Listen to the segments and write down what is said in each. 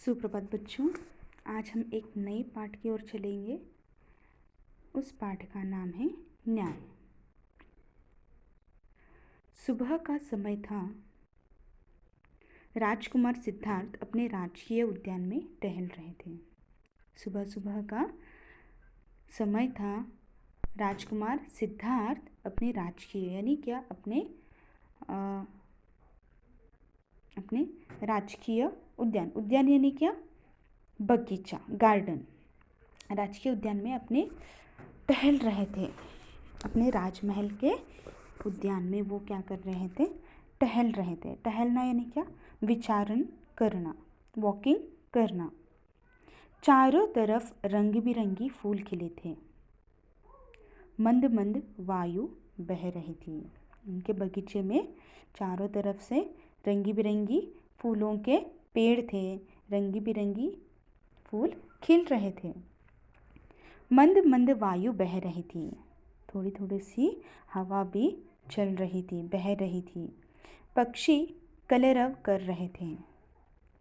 सुप्रभात बच्चों, आज हम एक नए पाठ की ओर चलेंगे। उस पाठ का नाम है न्याय। सुबह का समय था। राजकुमार सिद्धार्थ अपने राजकीय उद्यान में टहल रहे थे। सुबह सुबह का समय था। राजकुमार सिद्धार्थ अपने राजकीय यानी क्या अपने राजकीय उद्यान यानी क्या, बगीचा, गार्डन, राजकीय उद्यान में अपने टहल रहे थे। अपने राजमहल के उद्यान में वो क्या कर रहे थे? टहल रहे थे। टहलना यानी क्या? विचारण करना, वॉकिंग करना। चारों तरफ रंग बिरंगी फूल खिले थे। मंद मंद वायु बह रही थी। उनके बगीचे में चारों तरफ से रंगी बिरंगी फूलों के पेड़ थे। रंगी बिरंगी फूल खिल रहे थे। मंद मंद वायु बह रही थी। थोड़ी थोड़ी सी हवा भी चल रही थी, बह रही थी। पक्षी कलरव कर रहे थे।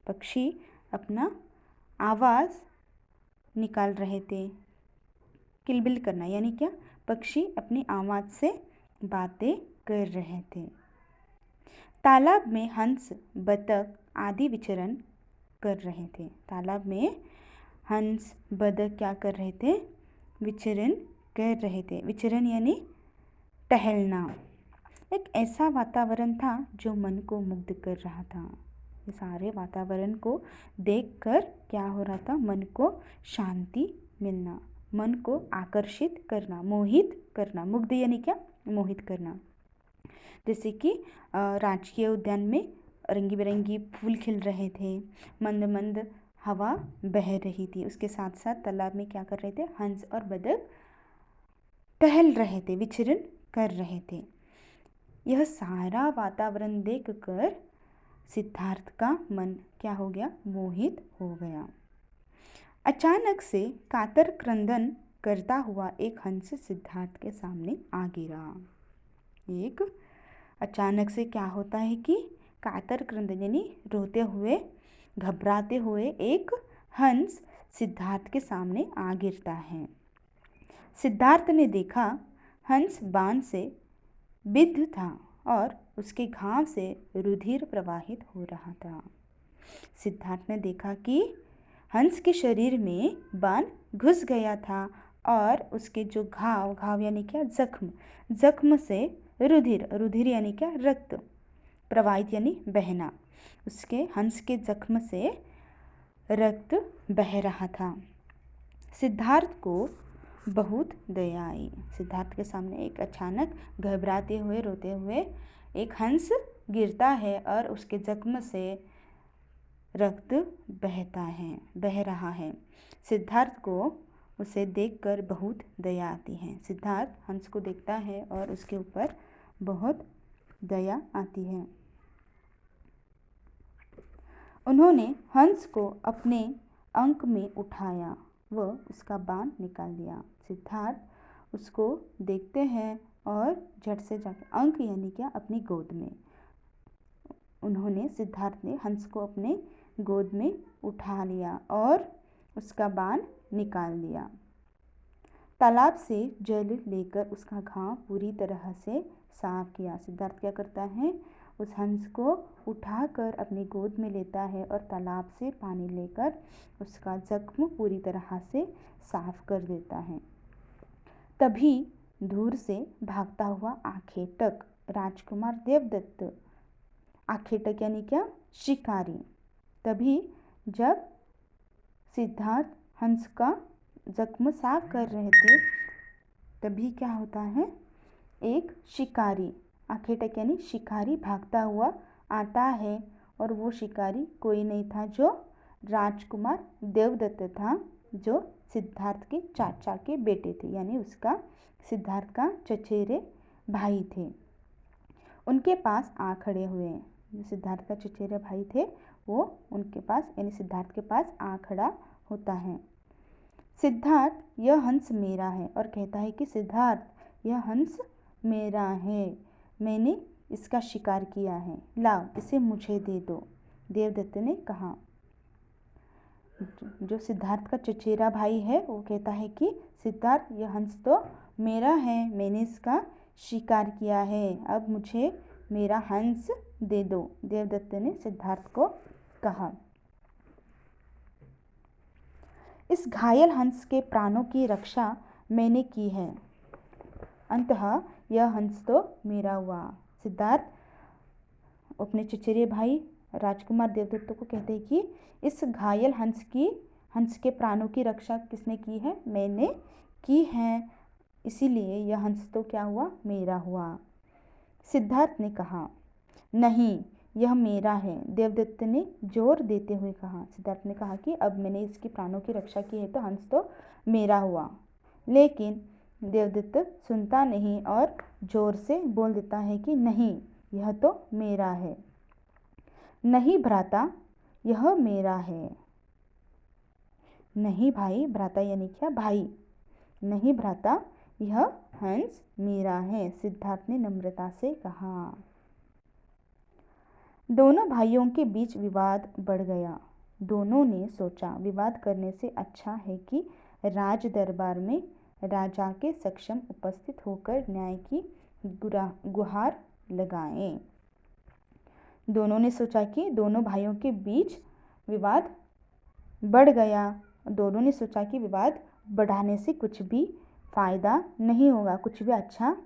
पक्षी अपना आवाज़ निकाल रहे थे। किलबिल करना यानी क्या? पक्षी अपनी आवाज़ से बातें कर रहे थे। तालाब में हंस, बतख आदि विचरण कर रहे थे। तालाब में हंस, बतख क्या कर रहे थे? विचरण कर रहे थे। विचरण यानी टहलना। एक ऐसा वातावरण था जो मन को मुग्ध कर रहा था। ये सारे वातावरण को देखकर क्या हो रहा था? मन को शांति मिलना, मन को आकर्षित करना, मोहित करना। मुग्ध यानी क्या? मोहित करना। जैसे कि राजकीय उद्यान में रंगी बिरंगी फूल खिल रहे थे, मंद मंद हवा बह रही थी। उसके साथ साथ तालाब में क्या कर रहे थे? हंस और बतख टहल रहे थे, विचरण कर रहे थे। यह सारा वातावरण देखकर सिद्धार्थ का मन क्या हो गया? मोहित हो गया। अचानक से कातर क्रंदन करता हुआ एक हंस सिद्धार्थ के सामने आ गिरा। एक अचानक से क्या होता है कि कातर क्रंदन यानी रोते हुए, घबराते हुए एक हंस सिद्धार्थ के सामने आ गिरता है। सिद्धार्थ ने देखा हंस बाण से बिद्ध था और उसके घाव से रुधिर प्रवाहित हो रहा था। सिद्धार्थ ने देखा कि हंस के शरीर में बाण घुस गया था और उसके जो घाव यानी क्या? जख्म से रुधिर यानी क्या? रक्त, प्रवाहित यानी बहना। उसके हंस के जख्म से रक्त बह रहा था। सिद्धार्थ को बहुत दया आई। सिद्धार्थ के सामने एक अचानक घबराते हुए, रोते हुए एक हंस गिरता है और उसके जख्म से रक्त बह रहा है। सिद्धार्थ को उसे देखकर बहुत दया आती है। सिद्धार्थ हंस को देखता है और उसके ऊपर बहुत दया आती है। उन्होंने हंस को अपने अंक में उठाया व उसका बाण निकाल दिया। सिद्धार्थ उसको देखते हैं और झट से जाकर अंक यानी क्या? अपनी गोद में। सिद्धार्थ ने हंस को अपने गोद में उठा लिया और उसका बाण निकाल दिया। तालाब से जल लेकर उसका घाव पूरी तरह से साफ किया। सिद्धार्थ क्या करता है? उस हंस को उठाकर अपनी गोद में लेता है और तालाब से पानी लेकर उसका जख्म पूरी तरह से साफ कर देता है। तभी दूर से भागता हुआ आखेटक राजकुमार देवदत्त, आखेटक यानी क्या? शिकारी। तभी जब सिद्धार्थ हंस का जख्म साफ कर रहे थे, तभी क्या होता है? एक शिकारी, आखेटक यानी शिकारी, भागता हुआ आता है और वो शिकारी कोई नहीं था, जो राजकुमार देवदत्त था, जो सिद्धार्थ के चाचा के बेटे थे, यानी उसका सिद्धार्थ का चचेरे भाई थे। उनके पास आ खड़े हुए। जो सिद्धार्थ का चचेरे भाई थे वो उनके पास यानी सिद्धार्थ के पास आ खड़ा होता है। सिद्धार्थ, यह हंस मेरा है, और कहता है कि सिद्धार्थ, यह हंस मेरा है, मैंने इसका शिकार किया है, लाओ इसे मुझे दे दो, देवदत्त ने कहा। जो सिद्धार्थ का चचेरा भाई है वो कहता है कि सिद्धार्थ, यह हंस तो मेरा है, मैंने इसका शिकार किया है, अब मुझे मेरा हंस दे दो। देवदत्त ने सिद्धार्थ को कहा। इस घायल हंस के प्राणों की रक्षा मैंने की है, अंततः यह हंस तो मेरा हुआ। सिद्धार्थ अपने चचेरे भाई राजकुमार देवदत्त को कहते हैं कि इस घायल हंस के प्राणों की रक्षा किसने की है? मैंने की है, इसीलिए यह हंस तो क्या हुआ? मेरा हुआ। सिद्धार्थ ने कहा, नहीं, यह मेरा है। देवदत्त ने जोर देते हुए कहा। सिद्धार्थ ने कहा कि अब मैंने इसकी प्राणों की रक्षा की है तो हंस तो मेरा हुआ। लेकिन देवदत्त सुनता नहीं और जोर से बोल देता है कि नहीं, यह तो मेरा है। नहीं भ्राता, यह मेरा है। नहीं भाई, भ्राता यानी क्या? भाई। नहीं भ्राता, यह हंस मेरा है, सिद्धार्थ ने नम्रता से कहा। दोनों भाइयों के बीच विवाद बढ़ गया। दोनों ने सोचा, विवाद करने से अच्छा है कि राज दरबार में राजा के समक्ष उपस्थित होकर न्याय की गुहार लगाएं। दोनों ने सोचा कि दोनों भाइयों के बीच विवाद बढ़ गया। दोनों ने सोचा कि विवाद बढ़ाने से कुछ भी फायदा नहीं होगा, कुछ भी अच्छा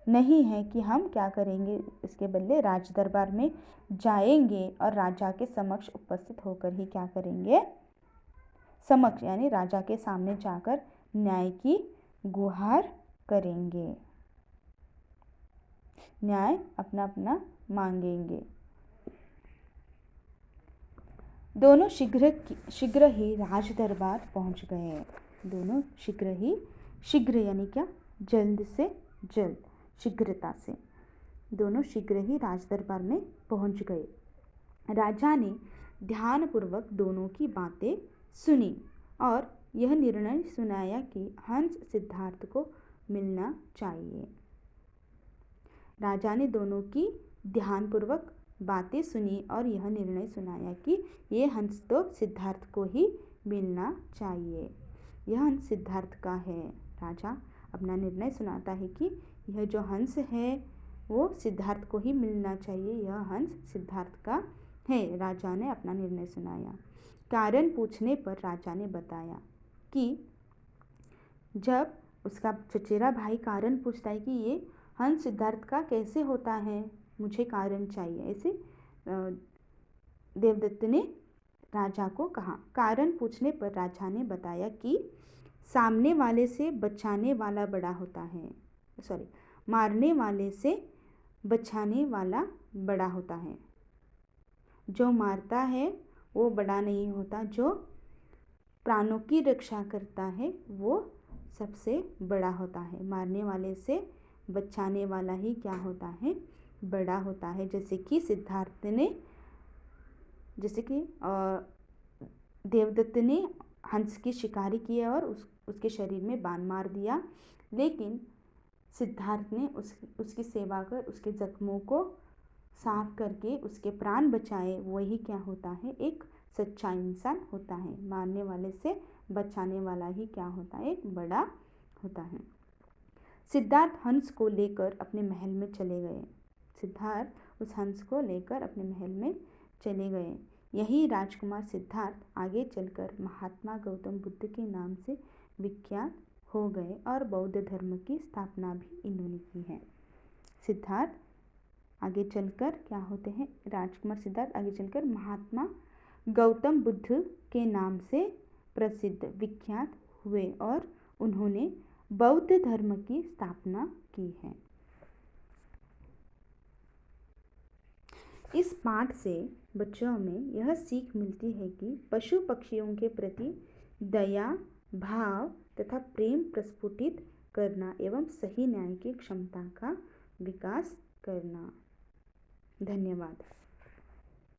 नहीं है कि हम क्या करेंगे, इसके बदले राज दरबार में जाएंगे और राजा के समक्ष उपस्थित होकर ही क्या करेंगे, समक्ष यानी राजा के सामने जाकर न्याय की गुहार करेंगे, न्याय अपना अपना मांगेंगे। दोनों शीघ्र ही राज दरबार पहुंच गए। दोनों शीघ्र यानी क्या? जल्द से जल्द, शीघ्रता से। दोनों शीघ्र ही राज दरबार में पहुंच गए। राजा ने ध्यानपूर्वक दोनों की बातें सुनी और यह निर्णय सुनाया कि हंस सिद्धार्थ को मिलना चाहिए। राजा ने दोनों की ध्यानपूर्वक बातें सुनी और यह निर्णय सुनाया कि ये हंस तो सिद्धार्थ को ही मिलना चाहिए। यह हंस सिद्धार्थ का है। राजा अपना निर्णय सुनाता है कि यह जो हंस है वो सिद्धार्थ को ही मिलना चाहिए, यह हंस सिद्धार्थ का है। राजा ने अपना निर्णय सुनाया। कारण पूछने पर राजा ने बताया कि जब उसका चचेरा भाई कारण पूछता है कि ये हंस सिद्धार्थ का कैसे होता है, मुझे कारण चाहिए, ऐसे देवदत्त ने राजा को कहा। कारण पूछने पर राजा ने बताया कि सामने वाले से बचाने वाला बड़ा होता है, मारने वाले से बचाने वाला बड़ा होता है। जो मारता है वो बड़ा नहीं होता, जो प्राणों की रक्षा करता है वो सबसे बड़ा होता है। मारने वाले से बचाने वाला ही क्या होता है? बड़ा होता है। जैसे कि देवदत्त ने हंस की शिकारी किया और उसके शरीर में बाण मार दिया, लेकिन सिद्धार्थ ने उसकी सेवा कर उसके जख्मों को साफ करके उसके प्राण बचाए। वही क्या होता है? एक सच्चा इंसान होता है। मारने वाले से बचाने वाला ही क्या होता है? एक बड़ा होता है। सिद्धार्थ हंस को लेकर अपने महल में चले गए। सिद्धार्थ उस हंस को लेकर अपने महल में चले गए। यही राजकुमार सिद्धार्थ आगे चलकर महात्मा गौतम बुद्ध के नाम से विख्यात हो गए और बौद्ध धर्म की स्थापना भी इन्होंने की है। सिद्धार्थ आगे चलकर क्या होते हैं? राजकुमार सिद्धार्थ आगे चलकर महात्मा गौतम बुद्ध के नाम से प्रसिद्ध विख्यात हुए और उन्होंने बौद्ध धर्म की स्थापना की है। इस पाठ से बच्चों में यह सीख मिलती है कि पशु पक्षियों के प्रति दया भाव तथा प्रेम प्रस्फुटित करना एवं सही न्याय की क्षमता का विकास करना। धन्यवाद।